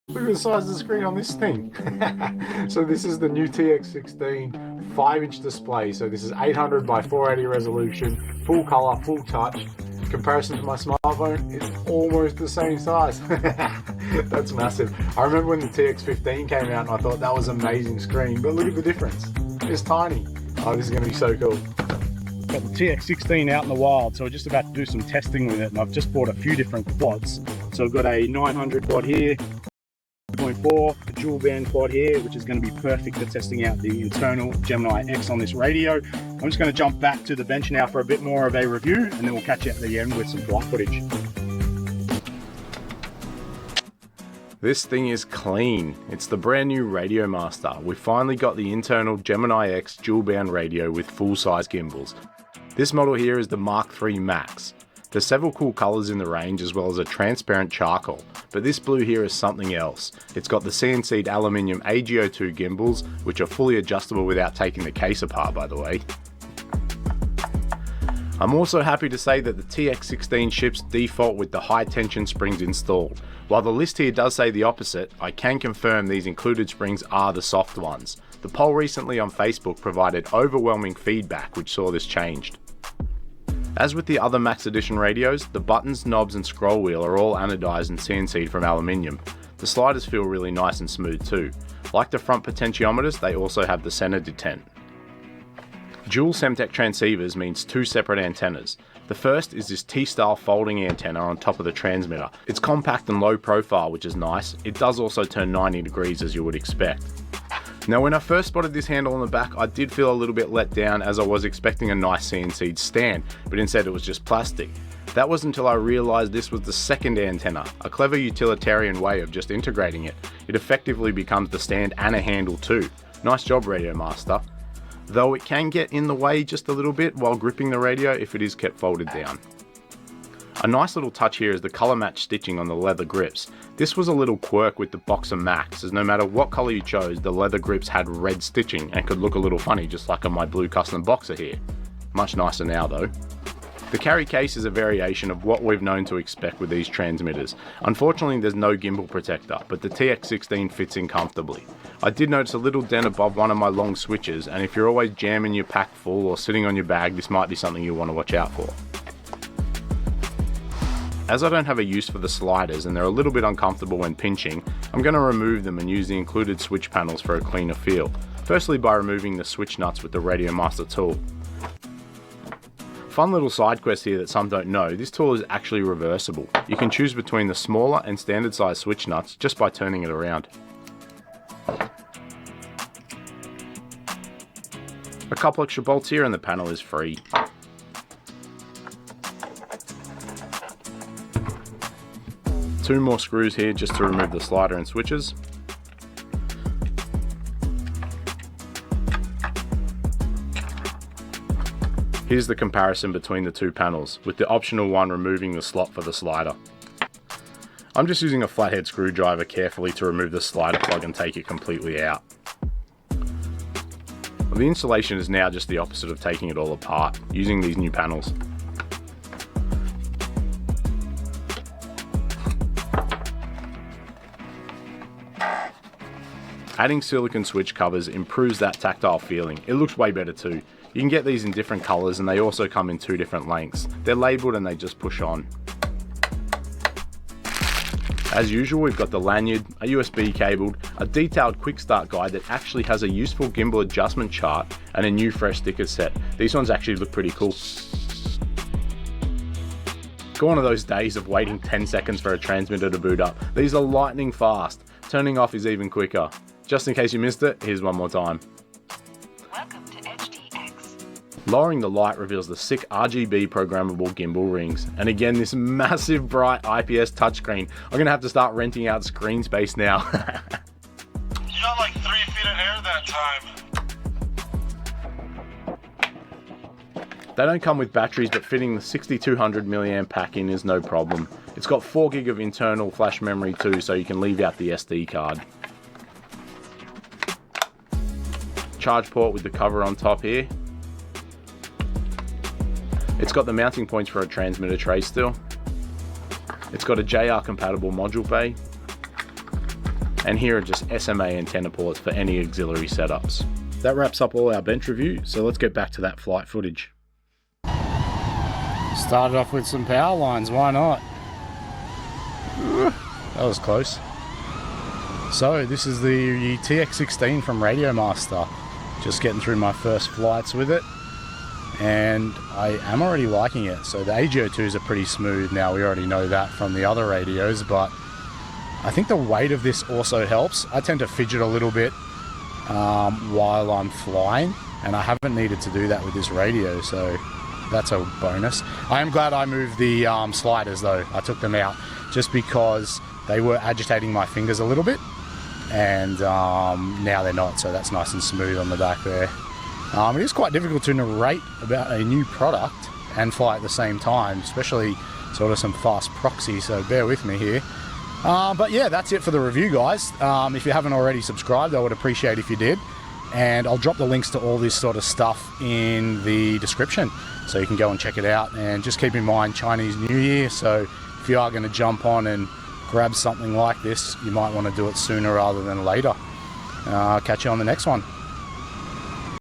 Look at the size of the screen on this thing. So this is the new TX16 5-inch display. So this is 800 by 480 resolution, full color, full touch. In comparison to my smartphone, it's almost the same size. That's massive. I remember when the TX15 came out and I thought that was an amazing screen, but look at the difference. It's tiny. Oh, this is going to be so cool. Got the TX16 out in the wild, so we're just about to do some testing with it, and I've just bought a few different quads. So I've got a 900 quad here, 2.4, a dual band quad here, which is going to be perfect for testing out the internal Gemini X on this radio. I'm just going to jump back to the bench now for a bit more of a review, and then we'll catch you at the end with some flight footage. This thing is clean. It's the brand new Radiomaster. We finally got the internal Gemini X dual band radio with full size gimbals. This model here is the Mark III Max. There's several cool colours in the range as well as a transparent charcoal, but this blue here is something else. It's got the CNC'd aluminium AGO2 gimbals, which are fully adjustable without taking the case apart, by the way. I'm also happy to say that the TX16 ships default with the high tension springs installed. While the list here does say the opposite, I can confirm these included springs are the soft ones. The poll recently on Facebook provided overwhelming feedback which saw this changed. As with the other Max Edition radios, the buttons, knobs and scroll wheel are all anodized and CNC'd from aluminium. The sliders feel really nice and smooth too. Like the front potentiometers, they also have the center detent. Dual Semtech transceivers means two separate antennas. The first is this T-style folding antenna on top of the transmitter. It's compact and low profile, which is nice. It does also turn 90 degrees as you would expect. Now when I first spotted this handle on the back, I did feel a little bit let down as I was expecting a nice CNC'd stand, but instead it was just plastic. That was until I realised this was the second antenna, a clever utilitarian way of just integrating it. It effectively becomes the stand and a handle too. Nice job, Radiomaster. Though it can get in the way just a little bit while gripping the radio if it is kept folded down. A nice little touch here is the colour match stitching on the leather grips. This was a little quirk with the Boxer Max, as no matter what colour you chose, the leather grips had red stitching and could look a little funny just like on my blue custom Boxer here. Much nicer now though. The carry case is a variation of what we've known to expect with these transmitters. Unfortunately there's no gimbal protector, but the TX16 fits in comfortably. I did notice a little dent above one of my long switches, and if you're always jamming your pack full or sitting on your bag, this might be something you'll want to watch out for. As I don't have a use for the sliders and they're a little bit uncomfortable when pinching, I'm going to remove them and use the included switch panels for a cleaner feel. Firstly by removing the switch nuts with the Radiomaster tool. Fun little side quest here that some don't know, this tool is actually reversible. You can choose between the smaller and standard size switch nuts just by turning it around. A couple extra bolts here and the panel is free. Two more screws here just to remove the slider and switches. Here's the comparison between the two panels, with the optional one removing the slot for the slider. I'm just using a flathead screwdriver carefully to remove the slider plug and take it completely out. The installation is now just the opposite of taking it all apart, using these new panels. Adding silicone switch covers improves that tactile feeling. It looks way better too. You can get these in different colours and they also come in two different lengths. They're labelled and they just push on. As usual, we've got the lanyard, a USB cabled, a detailed quick start guide that actually has a useful gimbal adjustment chart, and a new fresh sticker set. These ones actually look pretty cool. Gone are those days of waiting 10 seconds for a transmitter to boot up. These are lightning fast. Turning off is even quicker. Just in case you missed it, here's one more time. Welcome to HDX. Lowering the light reveals the sick RGB programmable gimbal rings. And again, this massive bright IPS touchscreen. I'm gonna have to start renting out screen space now. You got like 3 feet of air that time. They don't come with batteries, but fitting the 6200 mAh pack in is no problem. It's got 4 gig of internal flash memory too, so you can leave out the SD card. Charge port with the cover on top here. It's got the mounting points for a transmitter tray still. It's got a JR compatible module bay. and here are just SMA antenna ports for any auxiliary setups. That wraps up all our bench review, so let's get back to that flight footage. Started off with some power lines, why not? That was close. So this is the TX16 from Radiomaster. Just getting through my first flights with it, and I am already liking it. So the AGO2s are pretty smooth now, we already know that from the other radios, but I think the weight of this also helps. I tend to fidget a little bit while I'm flying, and I haven't needed to do that with this radio, so that's a bonus. I am glad I moved the sliders though. I took them out just because they were agitating my fingers a little bit, and now they're not, so that's nice and smooth on the back there. It is quite difficult to narrate about a new product and fly at the same time, especially sort of some fast proxy, so bear with me here. But yeah, that's it for the review, guys. If you haven't already subscribed, I would appreciate if you did. And I'll drop the links to all this sort of stuff in the description, so you can go and check it out. And just keep in mind Chinese New Year, so if you are going to jump on and grab something like this, you might want to do it sooner rather than later. Catch you on the next one.